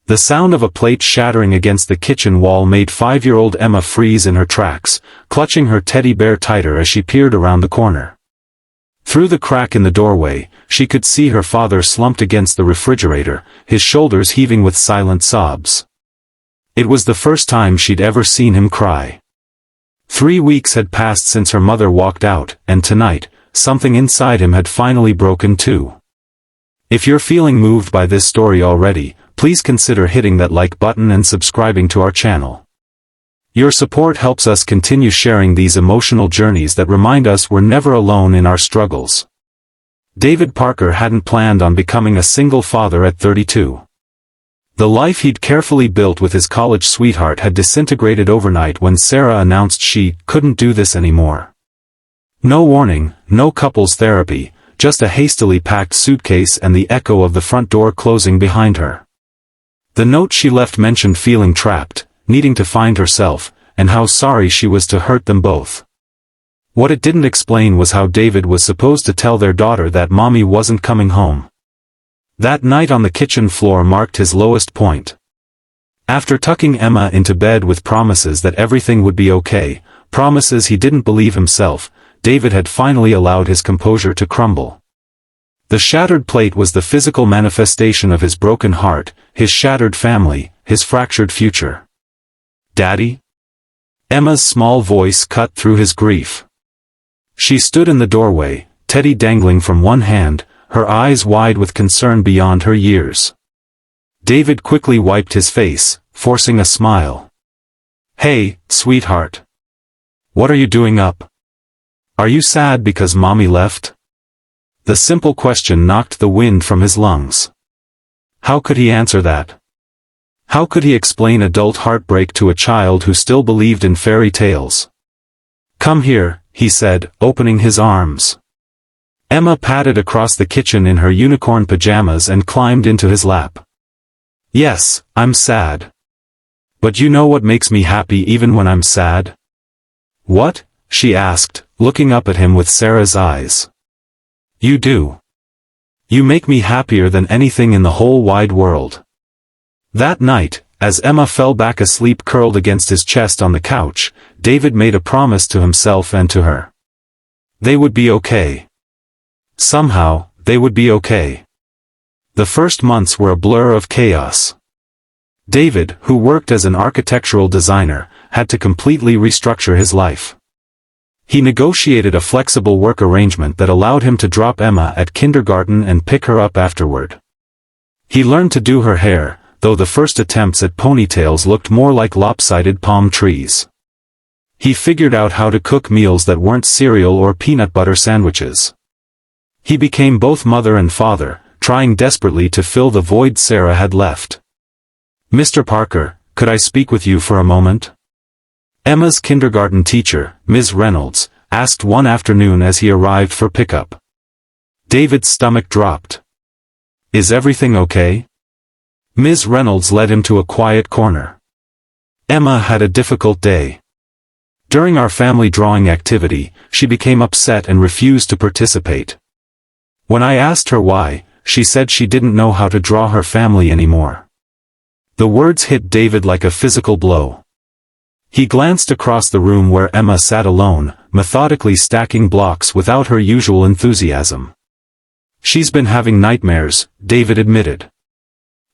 The sound of a plate shattering against the kitchen wall made 5-year-old Emma freeze in her tracks, clutching her teddy bear tighter as she peered around the corner. Through the crack in the doorway, she could see her father slumped against the refrigerator, his shoulders heaving with silent sobs. It was the first time she'd ever seen him cry. 3 weeks had passed since her mother walked out, and tonight, something inside him had finally broken too. If you're feeling moved by this story already, please consider hitting that like button and subscribing to our channel. Your support helps us continue sharing these emotional journeys that remind us we're never alone in our struggles. David Parker hadn't planned on becoming a single father at 32. The life he'd carefully built with his college sweetheart had disintegrated overnight when Sarah announced she couldn't do this anymore. No warning, no couples therapy, just a hastily packed suitcase and the echo of the front door closing behind her. The note she left mentioned feeling trapped, needing to find herself, and how sorry she was to hurt them both. What it didn't explain was how David was supposed to tell their daughter that mommy wasn't coming home. That night on the kitchen floor marked his lowest point. After tucking Emma into bed with promises that everything would be okay, promises he didn't believe himself, David had finally allowed his composure to crumble. The shattered plate was the physical manifestation of his broken heart, his shattered family, his fractured future. "Daddy?" Emma's small voice cut through his grief. She stood in the doorway, teddy dangling from one hand, her eyes wide with concern beyond her years. David quickly wiped his face, forcing a smile. "Hey, sweetheart. What are you doing up? Are you sad because mommy left?" The simple question knocked the wind from his lungs. How could he answer that? How could he explain adult heartbreak to a child who still believed in fairy tales? "Come here," he said, opening his arms. Emma padded across the kitchen in her unicorn pajamas and climbed into his lap. "Yes, I'm sad. But you know what makes me happy even when I'm sad?" "What?" she asked, looking up at him with Sarah's eyes. "You do. You make me happier than anything in the whole wide world." That night, as Emma fell back asleep curled against his chest on the couch, David made a promise to himself and to her. They would be okay. Somehow, they would be okay. The first months were a blur of chaos. David, who worked as an architectural designer, had to completely restructure his life. He negotiated a flexible work arrangement that allowed him to drop Emma at kindergarten and pick her up afterward. He learned to do her hair, though the first attempts at ponytails looked more like lopsided palm trees. He figured out how to cook meals that weren't cereal or peanut butter sandwiches. He became both mother and father, trying desperately to fill the void Sarah had left. "Mr. Parker, could I speak with you for a moment?" Emma's kindergarten teacher, Ms. Reynolds, asked one afternoon as he arrived for pickup. David's stomach dropped. "Is everything okay?" Ms. Reynolds led him to a quiet corner. "Emma had a difficult day. During our family drawing activity, she became upset and refused to participate. When I asked her why, she said she didn't know how to draw her family anymore." The words hit David like a physical blow. He glanced across the room where Emma sat alone, methodically stacking blocks without her usual enthusiasm. "She's been having nightmares," David admitted.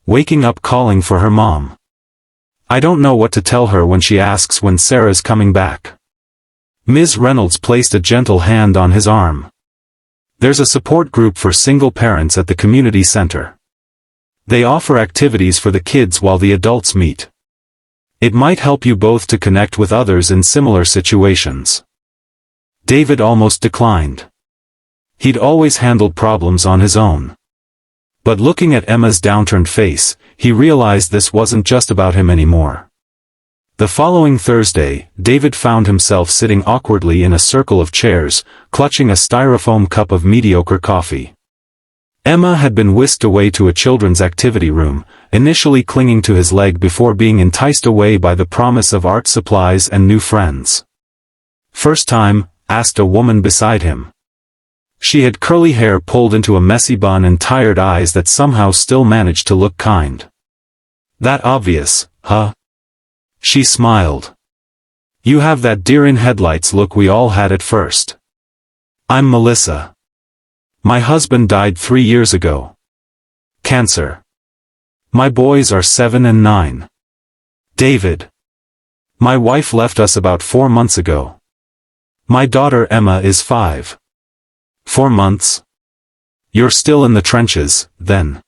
"Waking up calling for her mom. I don't know what to tell her when she asks when Sarah's coming back." Ms. Reynolds placed a gentle hand on his arm. "There's a support group for single parents at the community center. They offer activities for the kids while the adults meet. It might help you both to connect with others in similar situations." David almost declined. He'd always handled problems on his own. But looking at Emma's downturned face, he realized this wasn't just about him anymore. The following Thursday, David found himself sitting awkwardly in a circle of chairs, clutching a styrofoam cup of mediocre coffee. Emma had been whisked away to a children's activity room, initially clinging to his leg before being enticed away by the promise of art supplies and new friends. "First time?" asked a woman beside him. She had curly hair pulled into a messy bun and tired eyes that somehow still managed to look kind. That obvious, huh? She smiled. You have that deer-in-headlights look we all had at first. I'm Melissa. My husband died 3 years ago. Cancer. My boys are 7 and 9. David. My wife left us about 4 months ago. My daughter Emma is 5. 4 months? You're still in the trenches, then.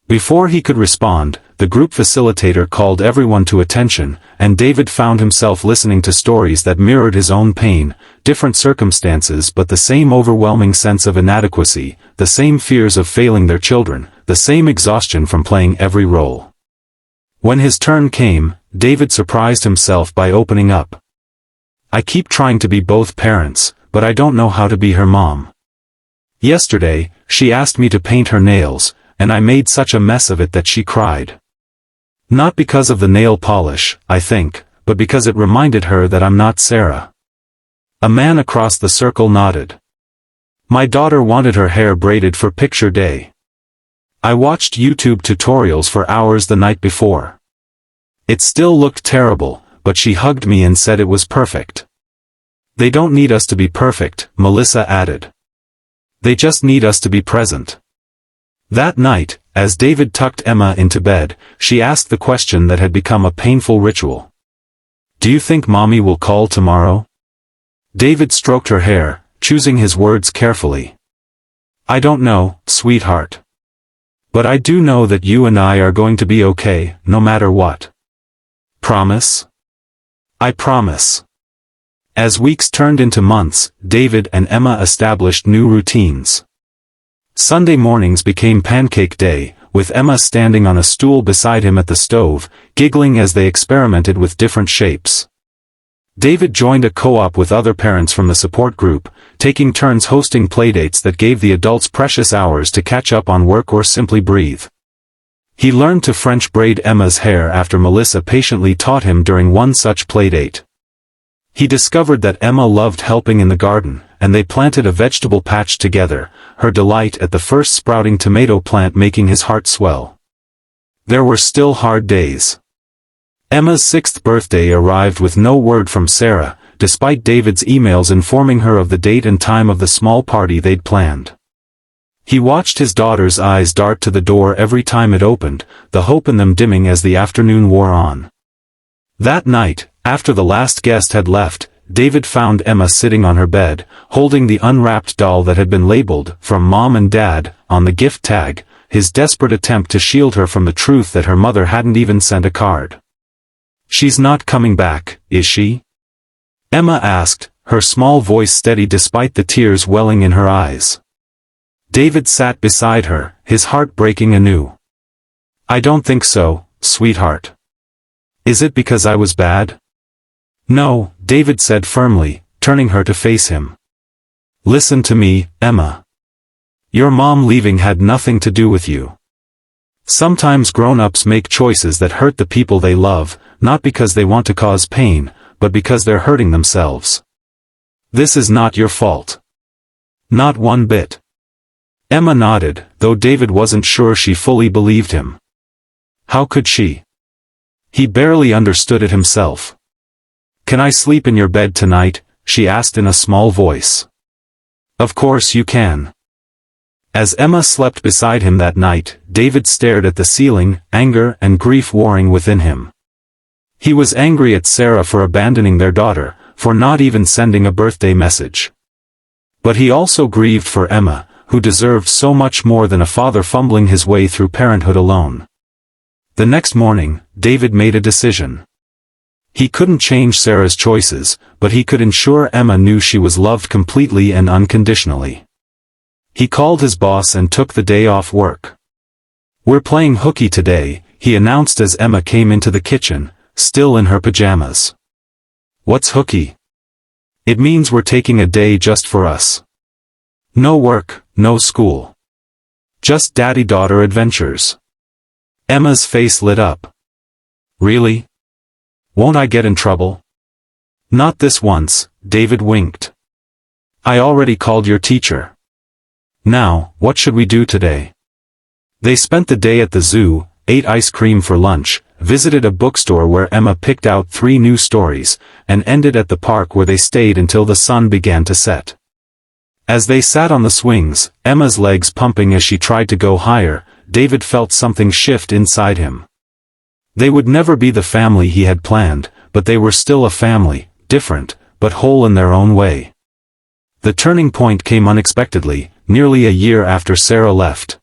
Before he could respond, the group facilitator called everyone to attention, and David found himself listening to stories that mirrored his own pain, different circumstances but the same overwhelming sense of inadequacy, the same fears of failing their children, the same exhaustion from playing every role. When his turn came, David surprised himself by opening up. I keep trying to be both parents, but I don't know how to be her mom. Yesterday, she asked me to paint her nails, and I made such a mess of it that she cried. Not because of the nail polish, I think, but because it reminded her that I'm not Sarah. A man across the circle nodded. My daughter wanted her hair braided for picture day. I watched YouTube tutorials for hours the night before. It still looked terrible, but she hugged me and said it was perfect. They don't need us to be perfect, Melissa added. They just need us to be present. That night, as David tucked Emma into bed, she asked the question that had become a painful ritual. Do you think Mommy will call tomorrow? David stroked her hair, choosing his words carefully. I don't know, sweetheart. But I do know that you and I are going to be okay, no matter what. Promise? I promise. As weeks turned into months, David and Emma established new routines. Sunday mornings became pancake day, with Emma standing on a stool beside him at the stove, giggling as they experimented with different shapes. David joined a co-op with other parents from the support group, taking turns hosting playdates that gave the adults precious hours to catch up on work or simply breathe. He learned to French braid Emma's hair after Melissa patiently taught him during one such playdate. He discovered that Emma loved helping in the garden, and they planted a vegetable patch together, her delight at the first sprouting tomato plant making his heart swell. There were still hard days. Emma's 6th birthday arrived with no word from Sarah, despite David's emails informing her of the date and time of the small party they'd planned. He watched his daughter's eyes dart to the door every time it opened, the hope in them dimming as the afternoon wore on. That night, after the last guest had left, David found Emma sitting on her bed, holding the unwrapped doll that had been labeled, "From Mom and Dad," on the gift tag, his desperate attempt to shield her from the truth that her mother hadn't even sent a card. She's not coming back, is she? Emma asked, her small voice steady despite the tears welling in her eyes. David sat beside her, his heart breaking anew. I don't think so, sweetheart. Is it because I was bad? No, David said firmly, turning her to face him. Listen to me, Emma. Your mom leaving had nothing to do with you. Sometimes grown-ups make choices that hurt the people they love, not because they want to cause pain, but because they're hurting themselves. This is not your fault. Not one bit. Emma nodded, though David wasn't sure she fully believed him. How could she? He barely understood it himself. Can I sleep in your bed tonight? She asked in a small voice. Of course you can. As Emma slept beside him that night, David stared at the ceiling, anger and grief warring within him. He was angry at Sarah for abandoning their daughter, for not even sending a birthday message. But he also grieved for Emma, who deserved so much more than a father fumbling his way through parenthood alone. The next morning, David made a decision. He couldn't change Sarah's choices, but he could ensure Emma knew she was loved completely and unconditionally. He called his boss and took the day off work. We're playing hooky today, he announced as Emma came into the kitchen, still in her pajamas. What's hooky? It means we're taking a day just for us. No work, no school. Just daddy-daughter adventures. Emma's face lit up. Really? Won't I get in trouble? Not this once, David winked. I already called your teacher. Now, what should we do today? They spent the day at the zoo, ate ice cream for lunch, visited a bookstore where Emma picked out 3 new stories, and ended at the park where they stayed until the sun began to set. As they sat on the swings, Emma's legs pumping as she tried to go higher, David felt something shift inside him. They would never be the family he had planned, but they were still a family, different, but whole in their own way. The turning point came unexpectedly, nearly a year after Sarah left.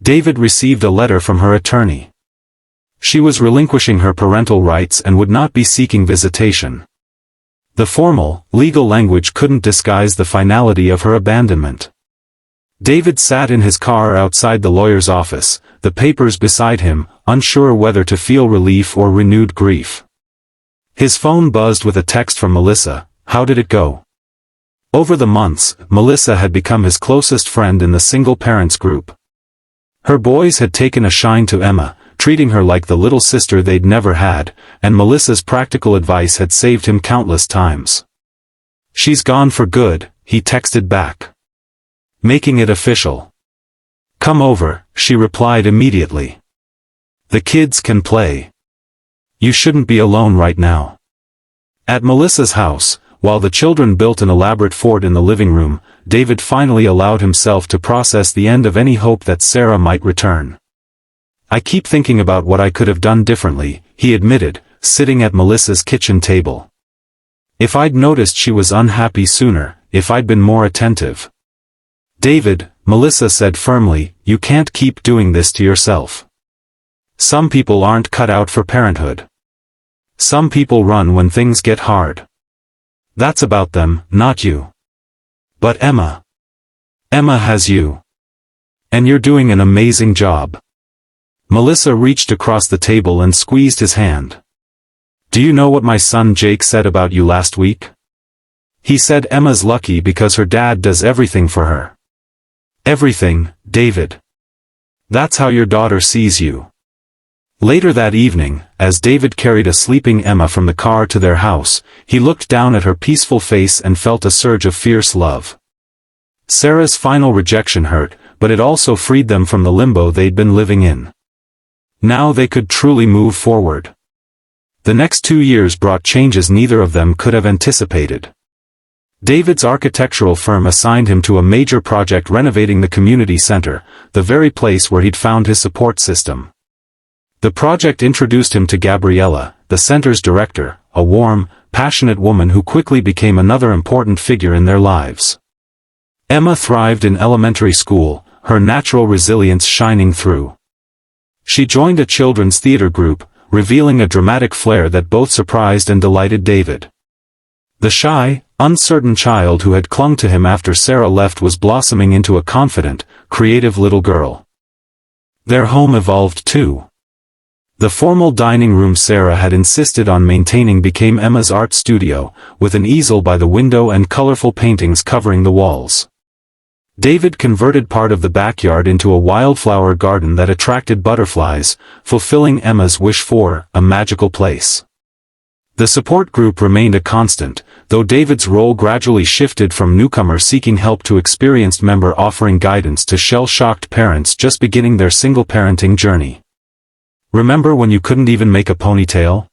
David received a letter from her attorney. She was relinquishing her parental rights and would not be seeking visitation. The formal, legal language couldn't disguise the finality of her abandonment. David sat in his car outside the lawyer's office, the papers beside him, unsure whether to feel relief or renewed grief. His phone buzzed with a text from Melissa. How did it go? Over the months, Melissa had become his closest friend in the single parents group. Her boys had taken a shine to Emma, treating her like the little sister they'd never had, and Melissa's practical advice had saved him countless times. She's gone for good, he texted back. Making it official. Come over, she replied immediately. The kids can play. You shouldn't be alone right now. At Melissa's house, while the children built an elaborate fort in the living room, David finally allowed himself to process the end of any hope that Sarah might return. I keep thinking about what I could have done differently, he admitted, sitting at Melissa's kitchen table. If I'd noticed she was unhappy sooner, if I'd been more attentive. David, Melissa said firmly, you can't keep doing this to yourself. Some people aren't cut out for parenthood. Some people run when things get hard. That's about them, not you. But Emma has you. And you're doing an amazing job. Melissa reached across the table and squeezed his hand. Do you know what my son Jake said about you last week? He said Emma's lucky because her dad does everything for her. Everything, David. That's how your daughter sees you. Later that evening, as David carried a sleeping Emma from the car to their house, he looked down at her peaceful face and felt a surge of fierce love. Sarah's final rejection hurt, but it also freed them from the limbo they'd been living in. Now they could truly move forward. The next 2 years brought changes neither of them could have anticipated. David's architectural firm assigned him to a major project renovating the community center, the very place where he'd found his support system. The project introduced him to Gabriella, the center's director, a warm, passionate woman who quickly became another important figure in their lives. Emma thrived in elementary school, her natural resilience shining through. She joined a children's theater group, revealing a dramatic flair that both surprised and delighted David. The shy, uncertain child who had clung to him after Sarah left was blossoming into a confident, creative little girl. Their home evolved too. The formal dining room Sarah had insisted on maintaining became Emma's art studio, with an easel by the window and colorful paintings covering the walls. David converted part of the backyard into a wildflower garden that attracted butterflies, fulfilling Emma's wish for a magical place. The support group remained a constant, though David's role gradually shifted from newcomer seeking help to experienced member offering guidance to shell-shocked parents just beginning their single-parenting journey. Remember when you couldn't even make a ponytail?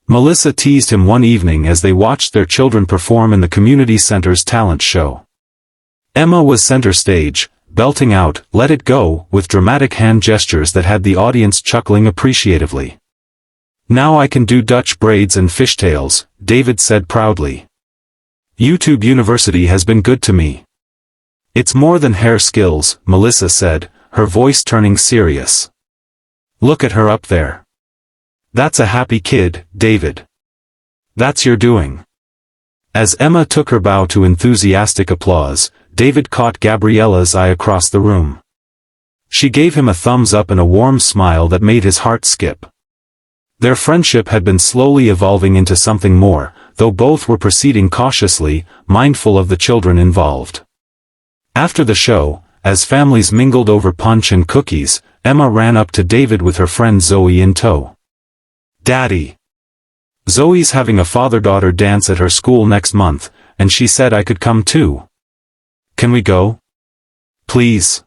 Melissa teased him one evening as they watched their children perform in the community center's talent show. Emma was center stage, belting out, "Let It Go," with dramatic hand gestures that had the audience chuckling appreciatively. Now I can do Dutch braids and fishtails, David said proudly. YouTube University has been good to me. It's more than hair skills, Melissa said, her voice turning serious. Look at her up there. That's a happy kid, David. That's your doing. As Emma took her bow to enthusiastic applause, David caught Gabriella's eye across the room. She gave him a thumbs up and a warm smile that made his heart skip. Their friendship had been slowly evolving into something more, though both were proceeding cautiously, mindful of the children involved. After the show, as families mingled over punch and cookies, Emma ran up to David with her friend Zoe in tow. "Daddy. Zoe's having a father-daughter dance at her school next month, and she said I could come too. Can we go? Please?"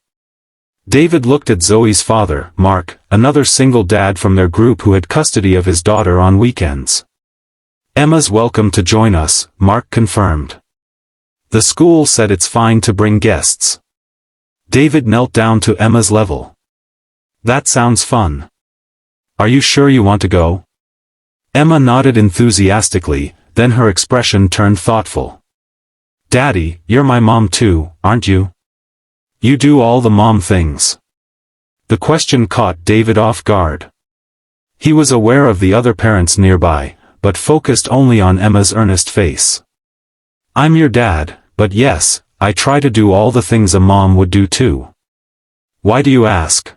David looked at Zoe's father, Mark, another single dad from their group who had custody of his daughter on weekends. "Emma's welcome to join us," Mark confirmed. "The school said it's fine to bring guests." David knelt down to Emma's level. "That sounds fun. Are you sure you want to go?" Emma nodded enthusiastically, then her expression turned thoughtful. "Daddy, you're my mom too, aren't you? You do all the mom things." The question caught David off guard. He was aware of the other parents nearby, but focused only on Emma's earnest face. "I'm your dad, but yes, I try to do all the things a mom would do too." "Why do you ask?"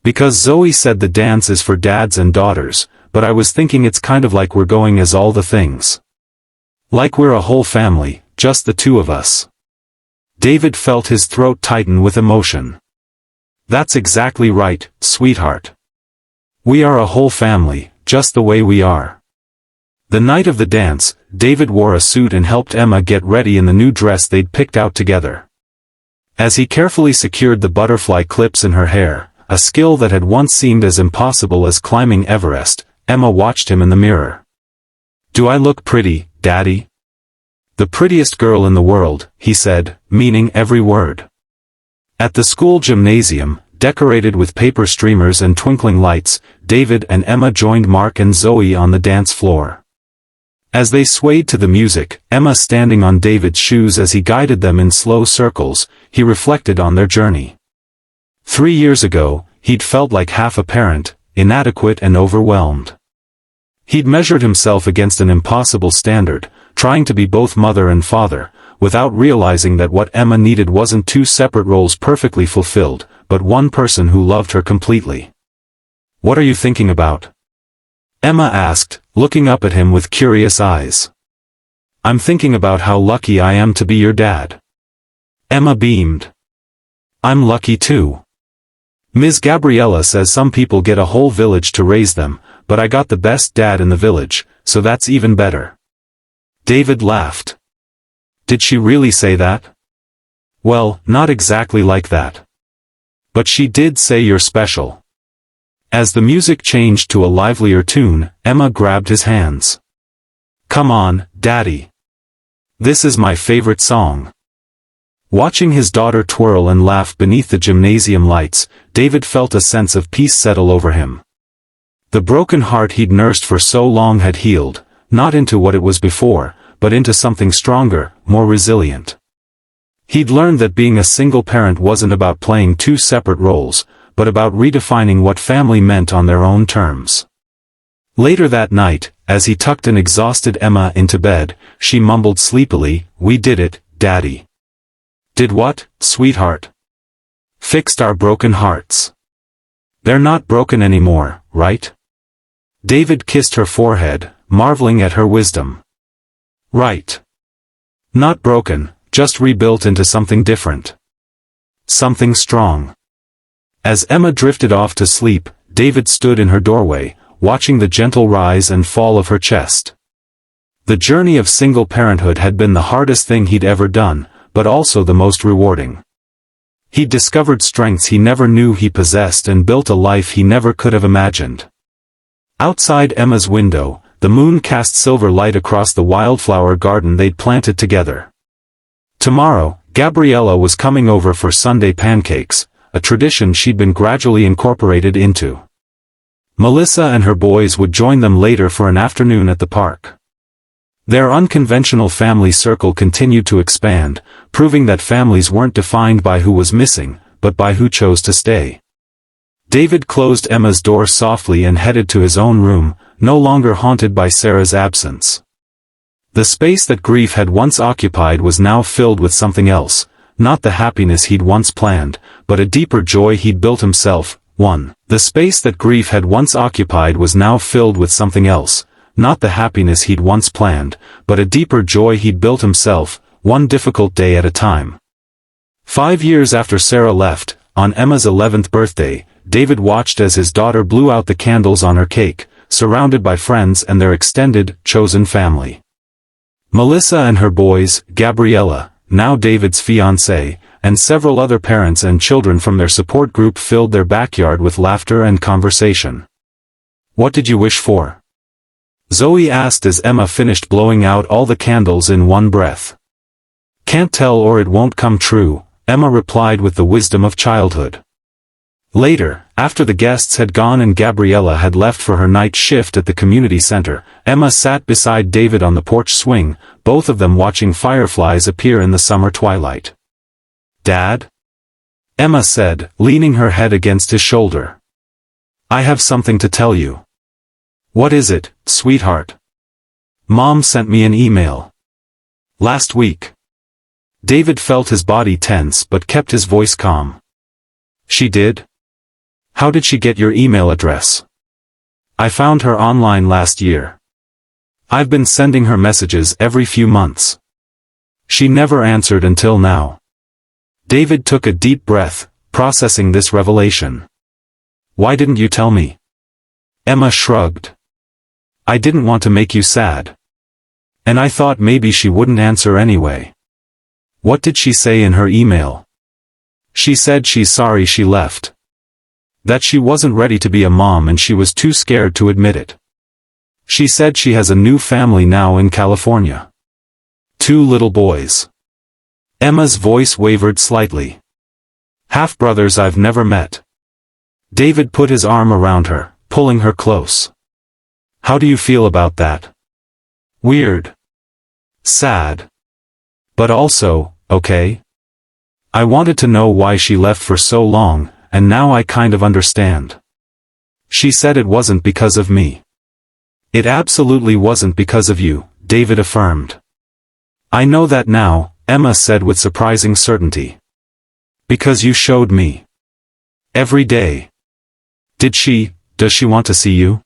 "Because Zoe said the dance is for dads and daughters, but I was thinking it's kind of like we're going as all the things. Like we're a whole family, just the two of us." David felt his throat tighten with emotion. "That's exactly right, sweetheart. We are a whole family, just the way we are." The night of the dance, David wore a suit and helped Emma get ready in the new dress they'd picked out together. As he carefully secured the butterfly clips in her hair, a skill that had once seemed as impossible as climbing Everest, Emma watched him in the mirror. "Do I look pretty, Daddy?" "The prettiest girl in the world," he said, meaning every word. At the school gymnasium, decorated with paper streamers and twinkling lights, David and Emma joined Mark and Zoe on the dance floor. As they swayed to the music, Emma standing on David's shoes as he guided them in slow circles, he reflected on their journey. 3 years ago, he'd felt like half a parent, inadequate and overwhelmed. He'd measured himself against an impossible standard, trying to be both mother and father, without realizing that what Emma needed wasn't two separate roles perfectly fulfilled, but one person who loved her completely. "What are you thinking about?" Emma asked, looking up at him with curious eyes. "I'm thinking about how lucky I am to be your dad." Emma beamed. "I'm lucky too. Ms. Gabriella says some people get a whole village to raise them, but I got the best dad in the village, so that's even better." David laughed. "Did she really say that?" "Well, not exactly like that. But she did say you're special." As the music changed to a livelier tune, Emma grabbed his hands. "Come on, Daddy. This is my favorite song." Watching his daughter twirl and laugh beneath the gymnasium lights, David felt a sense of peace settle over him. The broken heart he'd nursed for so long had healed, not into what it was before, but into something stronger, more resilient. He'd learned that being a single parent wasn't about playing two separate roles, but about redefining what family meant on their own terms. Later that night, as he tucked an exhausted Emma into bed, she mumbled sleepily, "We did it, Daddy." "Did what, sweetheart?" "Fixed our broken hearts. They're not broken anymore, right?" David kissed her forehead, marveling at her wisdom. "Right. Not broken, just rebuilt into something different. Something strong." As Emma drifted off to sleep, David stood in her doorway, watching the gentle rise and fall of her chest. The journey of single parenthood had been the hardest thing he'd ever done, but also the most rewarding. He'd discovered strengths he never knew he possessed and built a life he never could have imagined. Outside Emma's window, the moon cast silver light across the wildflower garden they'd planted together. Tomorrow, Gabriella was coming over for Sunday pancakes, a tradition she'd been gradually incorporated into. Melissa and her boys would join them later for an afternoon at the park. Their unconventional family circle continued to expand, proving that families weren't defined by who was missing, but by who chose to stay. David closed Emma's door softly and headed to his own room, no longer haunted by Sarah's absence. The space that grief had once occupied was now filled with something else, not the happiness he'd once planned, but a deeper joy he'd built himself. The space that grief had once occupied was now filled with something else, not the happiness he'd once planned, but a deeper joy he'd built himself, one difficult day at a time. 5 years after Sarah left, on Emma's 11th birthday, David watched as his daughter blew out the candles on her cake, surrounded by friends and their extended, chosen family. Melissa and her boys, Gabriella, now David's fiancée, and several other parents and children from their support group filled their backyard with laughter and conversation. "What did you wish for?" Zoe asked as Emma finished blowing out all the candles in one breath. "Can't tell or it won't come true," Emma replied with the wisdom of childhood. Later, after the guests had gone and Gabriella had left for her night shift at the community center, Emma sat beside David on the porch swing, both of them watching fireflies appear in the summer twilight. "Dad?" Emma said, leaning her head against his shoulder. "I have something to tell you." "What is it, sweetheart?" "Mom sent me an email. Last week." David felt his body tense but kept his voice calm. "She did? How did she get your email address?" "I found her online last year. I've been sending her messages every few months. She never answered until now." David took a deep breath, processing this revelation. "Why didn't you tell me?" Emma shrugged. "I didn't want to make you sad. And I thought maybe she wouldn't answer anyway." "What did she say in her email?" "She said she's sorry she left. That she wasn't ready to be a mom and she was too scared to admit it. She said she has a new family now in California. 2 little boys." Emma's voice wavered slightly. "Half-brothers I've never met." David put his arm around her, pulling her close. "How do you feel about that?" "Weird. Sad. But also, okay. I wanted to know why she left for so long, and now I kind of understand. She said it wasn't because of me." "It absolutely wasn't because of you," David affirmed. "I know that now," Emma said with surprising certainty. "Because you showed me. Every day." Does she want to see you?"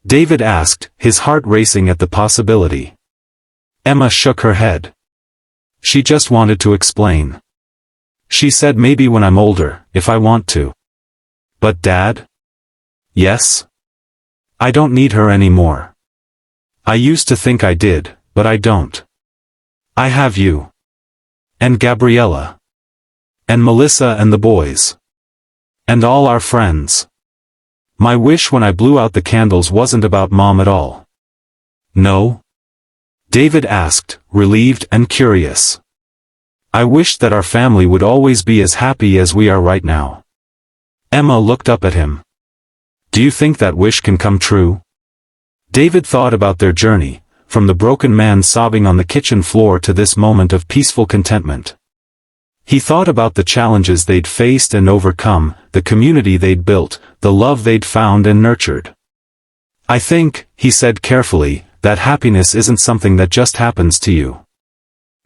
David asked, his heart racing at the possibility. Emma shook her head. "She just wanted to explain. She said maybe when I'm older, if I want to." "But Dad?" "Yes? I don't need her anymore. I used to think I did, but I don't. I have you. And Gabriella. And Melissa and the boys. And all our friends. My wish when I blew out the candles wasn't about Mom at all." "No?" David asked, relieved and curious. "I wished that our family would always be as happy as we are right now." Emma looked up at him. "Do you think that wish can come true?" David thought about their journey, from the broken man sobbing on the kitchen floor to this moment of peaceful contentment. He thought about the challenges they'd faced and overcome, the community they'd built, the love they'd found and nurtured. "I think," he said carefully, "that happiness isn't something that just happens to you.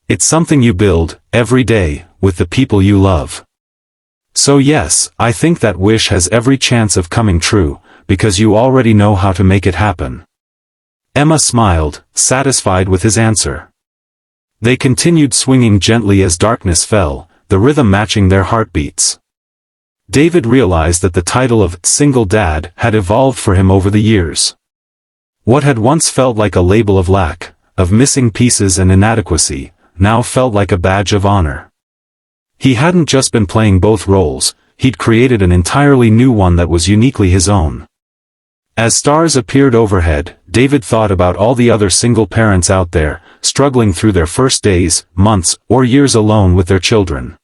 It's something you build, every day, with the people you love. So yes, I think that wish has every chance of coming true, because you already know how to make it happen." Emma smiled, satisfied with his answer. They continued swinging gently as darkness fell, the rhythm matching their heartbeats. David realized that the title of "single dad" had evolved for him over the years. What had once felt like a label of lack, of missing pieces and inadequacy, now felt like a badge of honor. He hadn't just been playing both roles, he'd created an entirely new one that was uniquely his own. As stars appeared overhead, David thought about all the other single parents out there, struggling through their first days, months, or years alone with their children.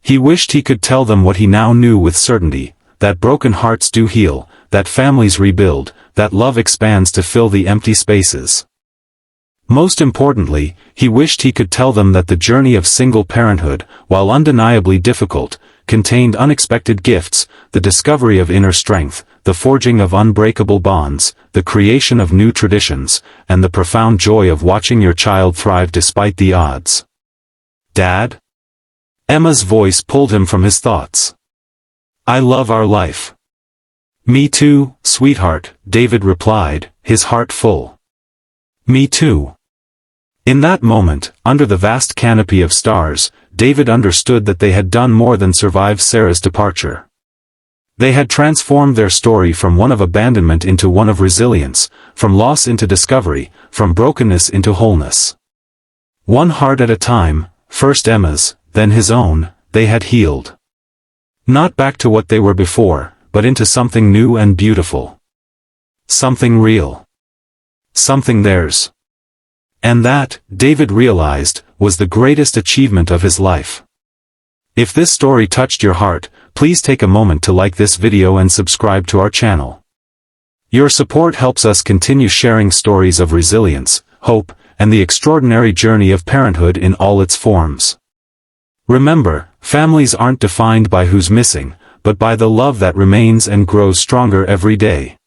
He wished he could tell them what he now knew with certainty, that broken hearts do heal, that families rebuild, that love expands to fill the empty spaces. Most importantly, he wished he could tell them that the journey of single parenthood, while undeniably difficult, contained unexpected gifts, the discovery of inner strength, the forging of unbreakable bonds, the creation of new traditions, and the profound joy of watching your child thrive despite the odds. "Dad?" Emma's voice pulled him from his thoughts. "I love our life." "Me too, sweetheart," David replied, his heart full. "Me too." In that moment, under the vast canopy of stars, David understood that they had done more than survive Sarah's departure. They had transformed their story from one of abandonment into one of resilience, from loss into discovery, from brokenness into wholeness. One heart at a time, first Emma's, then his own, they had healed. Not back to what they were before, but into something new and beautiful. Something real. Something theirs. And that, David realized, was the greatest achievement of his life. If this story touched your heart, please take a moment to like this video and subscribe to our channel. Your support helps us continue sharing stories of resilience, hope, and the extraordinary journey of parenthood in all its forms. Remember, families aren't defined by who's missing, but by the love that remains and grows stronger every day.